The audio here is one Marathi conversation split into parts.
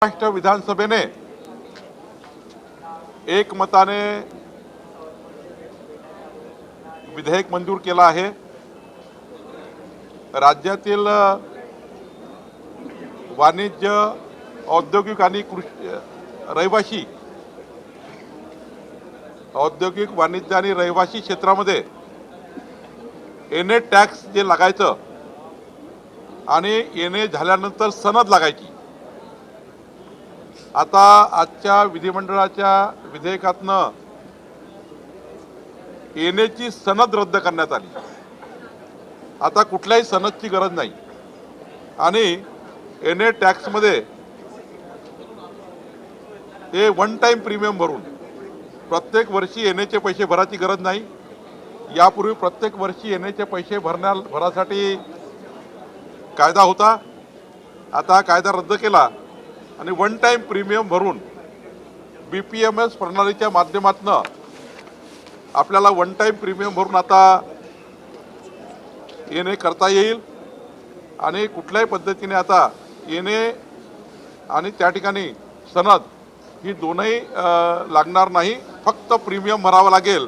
महाराष्ट्र विधानसभेने एकमताने विधेयक मंजूर केला आहे। राज्यातील वाणिज्य, औद्योगिक आणि रहिवासी औद्योगिक, वाणिज्य आणि रहिवासी क्षेत्रामध्ये एनए टॅक्स जे लागायचं आणि एनए झाल्यानंतर सनद लागायची, आता आजच्या विधिमंडळाच्या विधेयकातनं एनएची सनद रद्द करण्यात आली। आता कुठल्याही सनदची गरज नाही आणि एनए टॅक्समध्ये हे वन टाइम प्रीमियम भरून प्रत्येक वर्षी एनएचे पैसे भरायची गरज नाही। यापूर्वी प्रत्येक वर्षी एनएचे पैसे भरासाठी कायदा होता, आता कायदा रद्द केला आणि वन टाइम प्रीमियम भरून बीपीएमएस प्रणालीच्या माध्यमातून आपल्याला वन टाइम प्रीमियम भरून आता एनए करता येईल आणि कुठल्याही पद्धतीने आता एनए आणि त्या ठिकाणी सनद ही दोनही लागणार नाही, फक्त प्रीमियम भरावा लागेल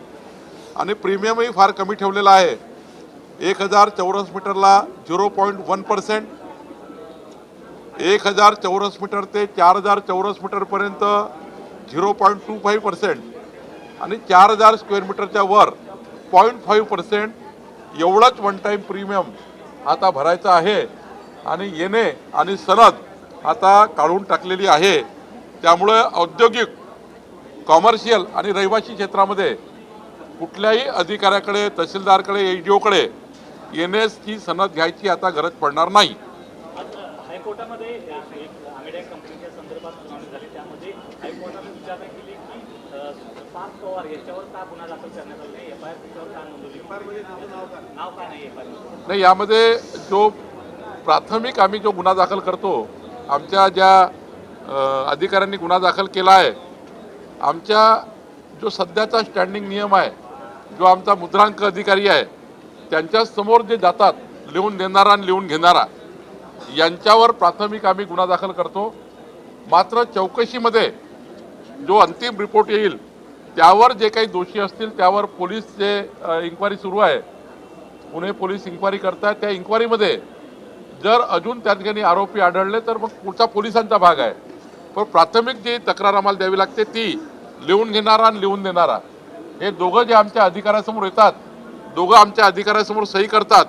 आणि प्रीमियमही फार कमी ठेवलेला आहे। 1000 चौरस मीटरला 0.1%, 1000 चौरस मीटर ते 4000 चौरस मीटरपर्यंत 0.25% आणि 4000 स्क्वेअर मीटरच्या वर 0.5% एवढंच वन टाइम प्रीमियम आता भरायचं आहे आणि एनए आणि सनद आता काढून टाकलेली आहे। त्यामुळे औद्योगिक, कॉमर्शियल आणि रहिवासी क्षेत्रामध्ये कुठल्याही अधिकाऱ्याकडे, तहसीलदारकडे, एडीओकडे एनएची सनद घ्यायची आता गरज पडणार नाही। हायकोर्टामध्ये एक आमिडॅक कंपनीच्या संदर्भात सुनावणी झाली, त्यामध्ये हायकोर्टाने विचारणा केली की पार्थ पवार याच्यावर का गुन्हा दाखल करण्यात आला नाही, एफआयआर त्याच्यावर का नोंदवली, नाव काय नाही एफआयआर नाही। यामध्ये जो प्राथमिक आम्ही जो गुन्हा दाखल करतो, आमच्या ज्या अधिकाऱ्यांनी गुन्हा दाखल केला आहे, आमच्या जो सध्याचा स्टँडिंग नियम आहे, जो आमचा मुद्रांक अधिकारी आहे त्यांच्या समोर जे जातात लिहून देणारा आणि लिहून घेणारा, यांच्यावर प्राथमिक आम्ही गुन्हा दाखल करतो। मात्र चौकशीमध्ये जो अंतिम रिपोर्ट येईल त्यावर जे काही दोषी असतील त्यावर पोलीस जे इन्क्वायरी सुरू आहे, पुणे पोलीस इन्क्वायरी करतात, त्या इन्क्वायरीमध्ये जर अजून त्या ठिकाणी आरोपी आढळले तर मग पुढचा पोलिसांचा भाग आहे। पण प्राथमिक जी तक्रार आम्हाला द्यावी लागते ती लिहून घेणारा आणि लिहून देणारा हे दोघं जे आमच्या अधिकाऱ्यासमोर येतात, दोघं आमच्या अधिकाऱ्यासमोर सही करतात,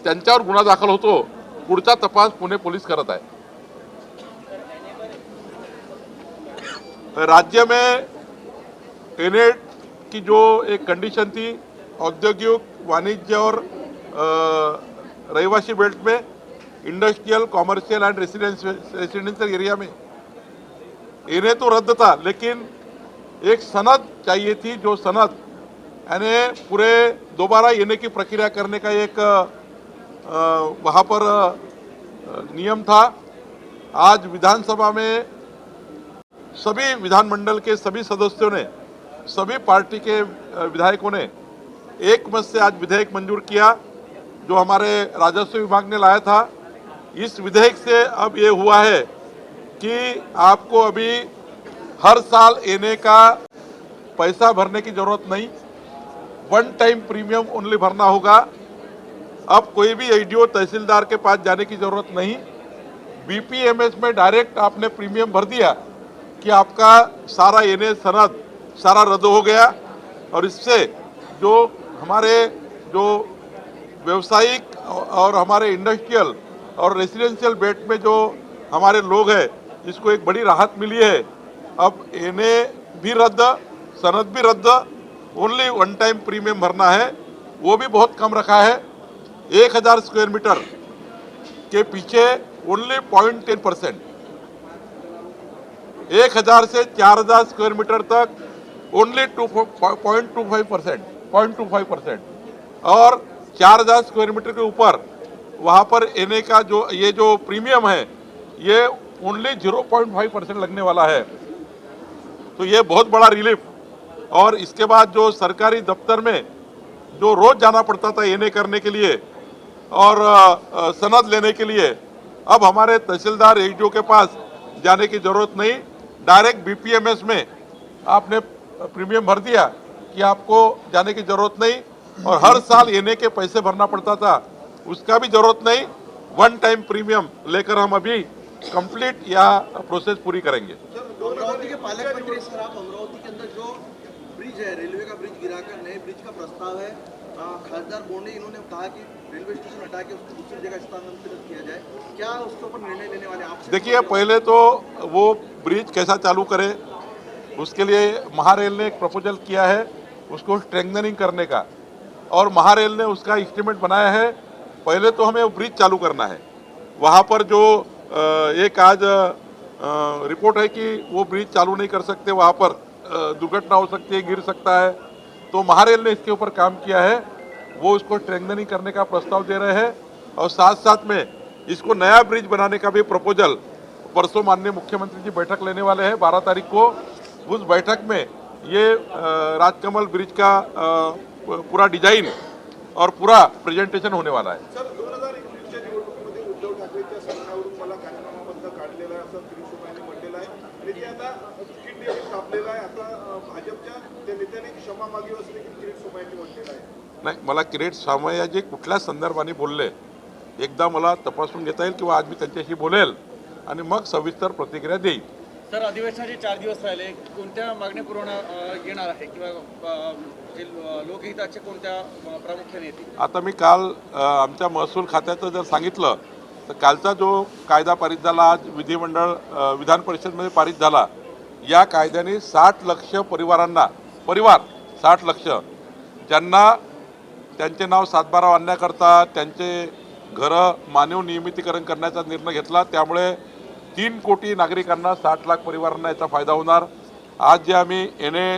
त्यांच्यावर गुन्हा दाखल होतो। पुढचा तपास पुणे पोलीस करत है। राज्य में एनए की जो एक कंडीशन थी, औद्योगिक, वाणिज्य और रहिवासी बेल्ट में, industrial, commercial end residential area में एनए तो रद्द था, लेकिन एक सनद चाहिए थी, जो सनद यानी पूरे दोबारा एनए की प्रक्रिया करने का एक वहाँ पर नियम था। आज विधानसभा में सभी विधानमंडल के सभी सदस्यों ने, सभी पार्टी के विधायकों ने एक मत से आज विधेयक मंजूर किया, जो हमारे राजस्व विभाग ने लाया था। इस विधेयक से अब ये हुआ है कि आपको अभी हर साल एनए का पैसा भरने की जरूरत नहीं, वन टाइम प्रीमियम ओनली भरना होगा। अब कोई भी एडीओ, तहसीलदार के पास जाने की जरूरत नहीं, बीपीएमएस में डायरेक्ट आपने प्रीमियम भर दिया कि आपका सारा एनए सनद सारा रद्द हो गया। और इससे जो हमारे जो व्यवसायिक और हमारे इंडस्ट्रियल और रेसिडेंशियल बेल्ट में जो हमारे लोग हैं, इसको एक बड़ी राहत मिली है। अब एनए भी रद्द, सनद भी रद्द, ओनली वन टाइम प्रीमियम भरना है, वो भी बहुत कम रखा है। 1000 स्क्वायर मीटर के पीछे ओनली 0.10%, 1000 से 4000 स्क्वायर मीटर तक ओनली 0.25%, और 4000 स्क्वायर मीटर के ऊपर वहाँ पर एनए का जो ये जो प्रीमियम है ये ओनली 0.5% लगने वाला है। तो ये बहुत बड़ा रिलीफ। और इसके बाद जो सरकारी दफ्तर में जो रोज जाना पड़ता था एनए करने के लिए और सनद लेने के लिए, अब हमारे तहसीलदार एडीओ के पास जाने की जरूरत नहीं, डायरेक्ट बीपीएमएस में आपने प्रीमियम भर दिया कि आपको जाने की जरूरत नहीं, और हर साल एनए के पैसे भरना पड़ता था, उसका भी जरूरत नहीं। वन टाइम प्रीमियम लेकर हम अभी कंप्लीट यह प्रोसेस पूरी करेंगे। अमरावती के पालक मंत्री सर, आप अमरावती के अंदर जो ब्रिज है, रेलवे का ब्रिज गिराकर नए ब्रिज का प्रस्ताव है, खासदार बोंडे इन्होंने कहा कि रेलवे स्टेशन हटा के उसको दूसरी जगह स्थानांतरित किया जाए, क्या उसके ऊपर निर्णय लेने वाले आप? देखिए, पहले तो वो ब्रिज कैसा चालू करे, उसके लिए महारेल ने एक प्रपोजल किया है उसको स्ट्रेंथनिंग करने का, और महारेल ने उसका एस्टीमेट बनाया है। पहले तो हमें वो ब्रिज चालू करना है। वहाँ पर जो एक आज रिपोर्ट है कि वो ब्रिज चालू नहीं कर सकते, वहाँ पर दुर्घटना हो सकती है, गिर सकता है। तो महारेल ने इसके ऊपर काम किया है, वो उसको स्ट्रेंथनिंग करने का प्रस्ताव दे रहे हैं, और साथ साथ में इसको नया ब्रिज बनाने का भी प्रपोजल परसों माननीय मुख्यमंत्री जी बैठक लेने वाले हैं 12 तारीख को। उस बैठक में ये राजकमल ब्रिज का पूरा डिजाइन और पूरा प्रेजेंटेशन होने वाला है। सर, 2019च्या निवडणुकीमध्ये उद्धव ठाकरेंच्या सरकारवरून मला काजीनामाबद्ध काढलेला आहे असं गिरीश सोमय्यांनी म्हटलेलं आहे, आणि ते आता तिकीट देखील कापलेलं आहे असं भाजपच्या त्या नेत्याने क्षमा मागितली असल्याचे गिरीश सोमय्यांनी म्हटलेलं आहे। नाही, मला किरीट सोमय्याजी कुठल्या संदर्भाने बोलले एकदा मला तपासून घेता येईल, किंवा आज मी त्यांच्याशी बोलेल आणि मग सविस्तर प्रतिक्रिया देईल। सर, अधिवेशनाचे 4 दिवस राहिले, कोणत्या मागण्या पुरवण्यात येणार आहे किंवा जे लोकहिताचे कोणत्या प्रामुख्याने येतील? आता मी काल आमच्या महसूल खात्याचं जर सांगितलं तर कालचा जो कायदा पारित झाला, आज विधान परिषदमध्ये पारित झाला, या कायद्याने 60 लक्ष परिवारांना 60 लक्ष ज्यांना त्यांचे नाव सातबारा आणण्याकरता त्यांचे घरं मानव नियमितीकरण करण्याचा निर्णय घेतला। त्यामुळे 3 कोटी नागरिकांना 60 लाख परिवारांना याचा फायदा होणार। आज जे आम्ही एनए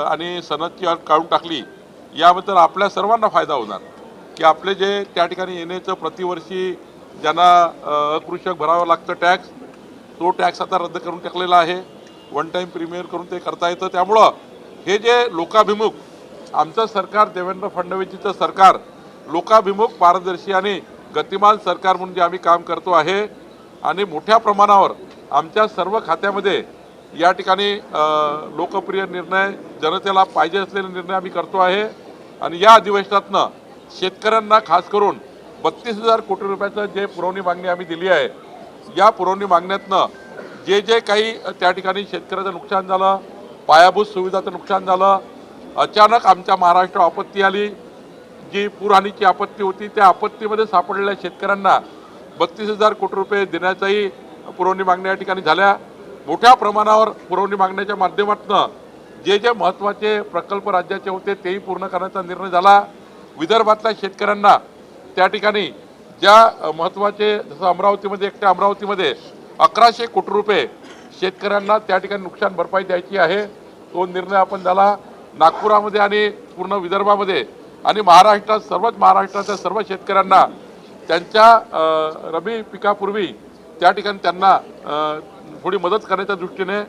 आणि सनदची अट काढून टाकली, याबद्दल आपल्या सर्वांना फायदा होणार की आपले जे त्या ठिकाणी एनएचं प्रतिवर्षी ज्यांना अकृषक भरावं लागतं टॅक्स, तो टॅक्स आता रद्द करून टाकलेला आहे। वन टाईम प्रीमियर करून ते करता येतं। त्यामुळं हे जे लोकाभिमुख आमचं सरकार, देवेंद्र फडणवीसचं सरकार लोकाभिमुख, पारदर्शी आणि गतिमान सरकार म्हणून जे आम्ही काम करतो आहे, आणि मोठ्या प्रमाणावर आमच्या सर्व खात्यामध्ये या ठिकाणी लोकप्रिय निर्णय, जनतेला पाहिजे असलेले निर्णय आम्ही करतो आहे। आणि या अधिवेशनातनं शेतकऱ्यांना खास करून 32,000 कोटी रुपयाचं जे पुरवणी मागणी आम्ही दिली आहे, या पुरवणी मागण्यातनं जे काही त्या ठिकाणी शेतकऱ्याचं नुकसान झालं, पायाभूत सुविधाचं नुकसान झालं, अचानक आमच्या महाराष्ट्र आपत्ती आली, जी पूरहानीची आपत्ती होती, त्या आपत्तीमध्ये सापडलेल्या शेतकऱ्यांना 32,000 कोटी रुपये देण्याचाही पुरवणी मागण्या या ठिकाणी झाल्या। मोठ्या प्रमाणावर पुरवणी मागण्याच्या माध्यमातून जे महत्त्वाचे प्रकल्प राज्याचे होते तेही पूर्ण करण्याचा निर्णय झाला। विदर्भातल्या शेतकऱ्यांना त्या ठिकाणी ज्या महत्त्वाचे, जसं अमरावतीमध्ये, एकट्या अमरावतीमध्ये 1100 कोटी रुपये शेतकऱ्यांना त्या ठिकाणी नुकसान भरपाई द्यायची आहे, तो निर्णय आपण झाला। नागपुरामध्ये आणि पूर्ण विदर्भामध्ये आणि महाराष्ट्रात, सर्वच महाराष्ट्राच्या सर्व शेतकऱ्यांना त्यांच्या रबी पिकापूर्वी त्या ठिकाणी त्यांना थोडी मदत करण्याच्या दृष्टीने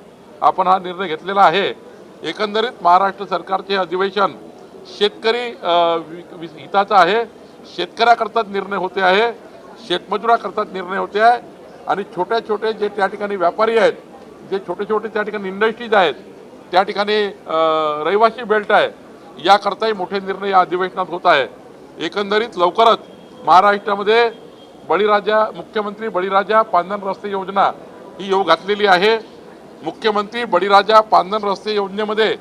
आपण हा निर्णय घेतलेला आहे। एकंदरीत महाराष्ट्र सरकारचे अधिवेशन शेतकरी हिताचा आहे, शेतकऱ्याकरताच निर्णय होते आहे, शेतमजुराकरताच निर्णय होते आहे, आणि छोटे जे त्या ठिकाणी व्यापारी आहेत, जे छोटे त्या ठिकाणी इंडस्ट्रीज आहेत, त्या ठिकाणी रहिवासी बेल्ट आहे, याकरताही मोठे निर्णय या अधिवेशनात होत आहे। एकंदरीत लवकरच महाराष्ट्रामध्ये मुख्यमंत्री बळीराजा पांधन रस्ते योजना ही येऊ घातलेली आहे। मुख्यमंत्री बळीराजा पांधन रस्ते योजनेमध्ये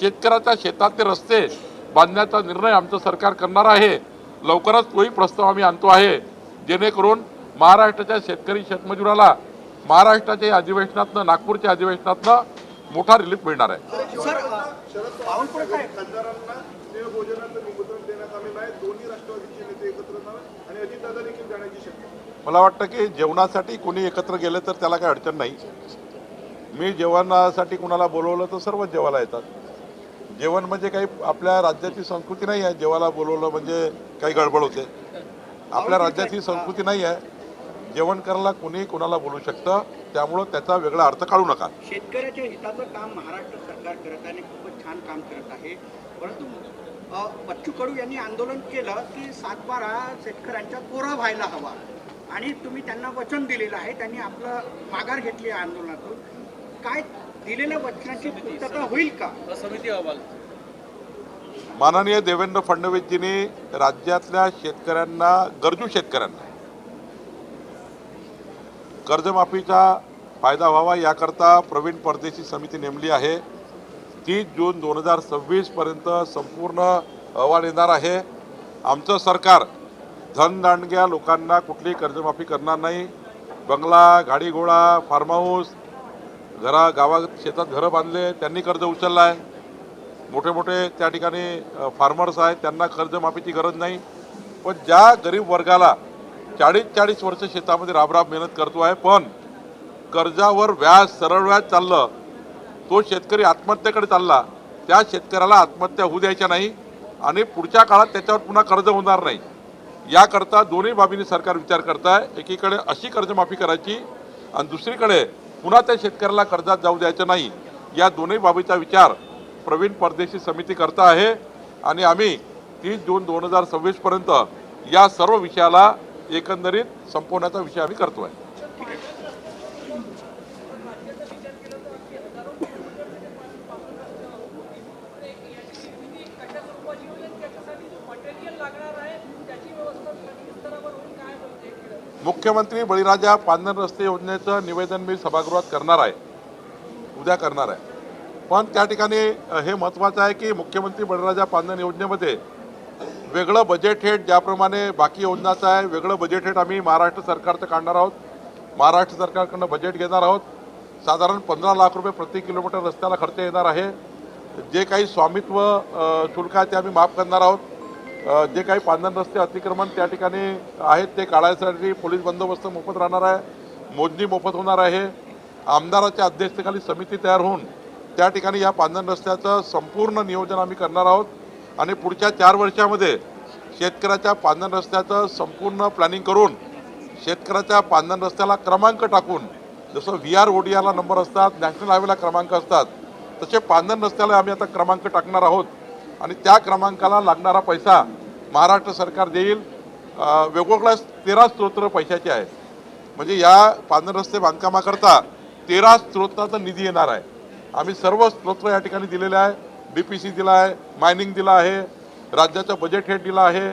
शेतकऱ्याच्या शेतातले रस्ते बांधण्याचा निर्णय आमचं सरकार करणार आहे। लवकरच तोही प्रस्ताव आम्ही आणतो आहे, जेणेकरून महाराष्ट्राच्या शेतकरी शेतमजुराला महाराष्ट्राच्या अधिवेशनातनं, नागपूरच्या अधिवेशनातनं मोठा रिलीफ मिळणार आहे। शरद पवार खासदारांना स्नेहभोजनाचं निमंत्रण देण्यात आलेलं आहे। दोन्ही राष्ट्रवादीचे नेते एकत्र जाणार आणि अजितदादा देखील जाण्याची शक्यता। मला वाटतं की जेवणासाठी कोणी एकत्र गेले तर त्याला काही अडचण नाही। मी जेवणासाठी कुणाला बोलवलं तर सर्वच जेवायला येतात। जेवण म्हणजे काही आपल्या राज्याची संस्कृती नाही आहे, जेवायला बोलवलं म्हणजे काही गडबड होते। आपल्या राज्याची संस्कृती नाही आहे, जेवण करायला कोणी कोणाला बोलू शकतं, त्यामुळं त्याचा वेगळा अर्थ काढू नका। शेतकऱ्याच्या हिताचं काम महाराष्ट्र सरकार करत आहे आणि खूपच छान काम करत आहे, परंतु बच्चू कडू यांनी आंदोलन केलं की 7/12 शेतकऱ्यांच्या कोरा व्हायला हवा, आणि तुम्ही त्यांना वचन दिलेलं आहे, त्यांनी आपलं माघार घेतली आहे आंदोलनातून. काय दिलेल्या वचनाची पूर्तता होईल का? समिती अहवाल माननीय देवेंद्र फडणवीसजींनी राज्यातल्या शेतकऱ्यांना, गरजू शेतकऱ्यांना कर्जमाफीचा फायदा व्हावा याकरता प्रवीण परदेशी समिती नेमली आहे. 30 जून 2026 पर्यंत संपूर्ण अहवाल येणार आहे. आमचं सरकार धनदांडग्या लोकांना कुठलीही कर्जमाफी करणार नाही. बंगला, गाडी घोडा, फार्म हाऊस, गावात शेतात घरं बांधले त्यांनी कर्ज उचललं आहे. मोठे मोठे त्या ठिकाणी फार्मर्स आहेत त्यांना कर्जमाफीची गरज नाही. पण ज्या गरीब वर्गाला 40-40 वर्ष शेतामध्ये राबराब मेहनत करतो आहे पण कर्जावर व्याज, सरळ व्याज चाललं, तो शेतकरी आत्महत्येकडे चालला, त्या शेतकऱ्याला आत्महत्या होऊ द्यायच्या नाही आणि पुढच्या काळात त्याच्यावर पुन्हा कर्ज होणार नाही. याकरता दोन्ही बाबींनी सरकार विचार करत आहे. एकीकडे अशी कर्जमाफी करायची आणि दुसरीकडे पुन्हा त्या शेतकऱ्याला कर्जात जाऊ द्यायचं नाही. या दोन्ही बाबीचा विचार प्रवीण परदेशी समिती करता आहे आणि आम्ही 30 जून 2026 पर्यंत या सर्व विषयाला एकंदरीत संपवण्याचा विषय आम्ही करतोय. मुख्यमंत्री बळीराजा पांधन रस्ते योजनेचं निवेदन मी सभागृहात करणार आहे, उद्या करणार आहे. पण त्या ठिकाणी हे महत्त्वाचं आहे की मुख्यमंत्री बळीराजा पांधन योजनेमध्ये वेगळं बजेट हेड ज्याप्रमाणे बाकी योजनाचं आहे, वेगळं बजेट हेड आम्ही महाराष्ट्र सरकारचं काढणार आहोत. महाराष्ट्र सरकारकडनं बजेट घेणार आहोत. साधारण 15 लाख रुपये प्रति किलोमीटर रस्त्याला खर्च येणार आहे. जे काही स्वामित्व शुल्क आहे ते आम्ही माफ करणार आहोत. जे काही पांधन रस्ते अतिक्रमण त्या ठिकाणी आहेत ते काढायसाठी पोलीस बंदोबस्त मोफत राहणार आहे, मोजणी मोफत होणार आहे. आमदाराच्या अध्यक्षतेखाली समिती तयार होऊन त्या ठिकाणी या पांधन रस्त्याचं संपूर्ण नियोजन आम्ही करणार आहोत आणि पुढच्या 4 वर्षामध्ये शेतकऱ्याच्या पांधन रस्त्याचं संपूर्ण प्लॅनिंग करून शेतकऱ्याच्या पांधन रस्त्याला क्रमांक टाकून, जसं VR ODRला नंबर असतात, नॅशनल हायवेला क्रमांक असतात, तसे पांधन रस्त्याला आम्ही आता क्रमांक टाकणार आहोत आणि त्या क्रमांकाला लागणारा पैसा महाराष्ट्र सरकार देईल. वेगवेगळ्या 13 स्रोत पैशाचे आहेत. म्हणजे या पांधन रस्ते बांधकामाकरता 13 स्रोताचा निधी येणार आहे. आम्ही सर्व स्रोत या ठिकाणी दिलेले आहे. BPC दिला आहे, मायनिंग दिला आहे, राज्याचं बजेट हेड दिला आहे.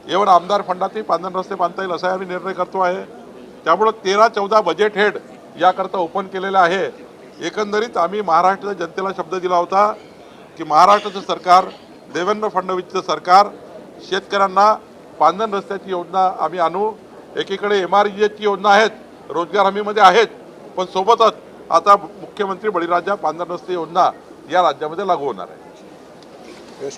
एवढ आमदार फंडातही पांधन रस्ते बांधता येईल असा आम्ही निर्णय करतो आहे. त्यामुळं 13-14 बजेट हेड याकरता ओपन केलेलं आहे. एकंदरीत आम्ही महाराष्ट्राच्या जनतेला शब्द दिला होता की महाराष्ट्राचं सरकार, देवेंद्र फडणवीसचं सरकार शेतकऱ्यांना पांधन रस्त्याची योजना आम्ही आणू. एकीकडे MRGHची योजना आहेत, रोजगार हमीमध्ये आहेत, पण सोबतच आता मुख्यमंत्री बळीराजा पांधन रस्ते योजना या राज्यामध्ये लागू होणार आहे.